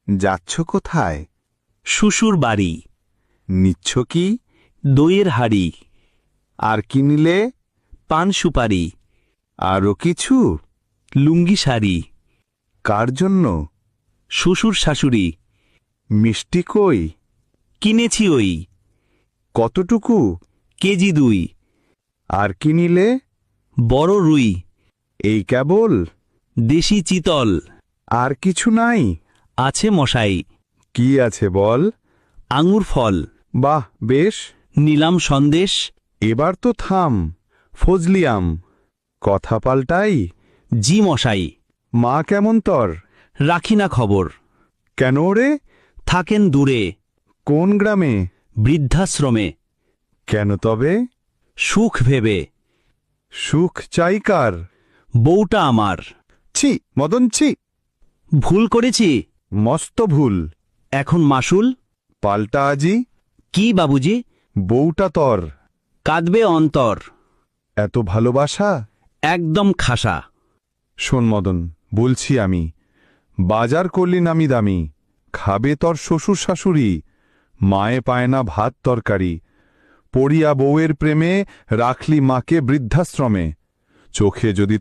যাচ্ছ কোথায়? শ্বশুর বাড়ি। নিচ্ছ কি? দইয়ের হাড়ি। আর কি নিলে? পান সুপারি। আরও কিছু? লুঙ্গি শাড়ি। কার জন্য? শ্বশুর শাশুড়ি। মিষ্টি কই? কিনেছি ওই। কতটুকু? কেজি 2। আর কি নিলে? বড় রুই। এই কেবল? দেশি চিতল। আর কিছু নাই? আছে মশাই। কি আছে বল? আঙুর ফল। বাহ, বেশ। নিলাম সন্দেশ। এবার তো থাম, ফজলিয়াম। কথা পাল্টাই। জি মশাই। মা কেমন তর? রাখি না খবর। কেন রে? থাকেন দূরে। কোন গ্রামে? বৃদ্ধাশ্রমে। কেন তবে? সুখ ভেবে। সুখ চাই কার? বউটা আমার। ছি মদন, ছি। ভুল করেছি। মস্ত ভুল। এখন মাসুল? পাল্টা আজি। কি বাবুজি? বউটা তর। কাঁদবে অন্তর। এত ভালোবাসা? একদম খাসা। শোন মদন, বলছি আমি, বাজার করলি নামি দামি, খাবে তর শ্বশুর শাশুড়ি, মায়ে পায় না ভাত তরকারি, পড়িয়া বউয়ের প্রেমে রাখলি মাকে বৃদ্ধাশ্রমে, চোখে যদি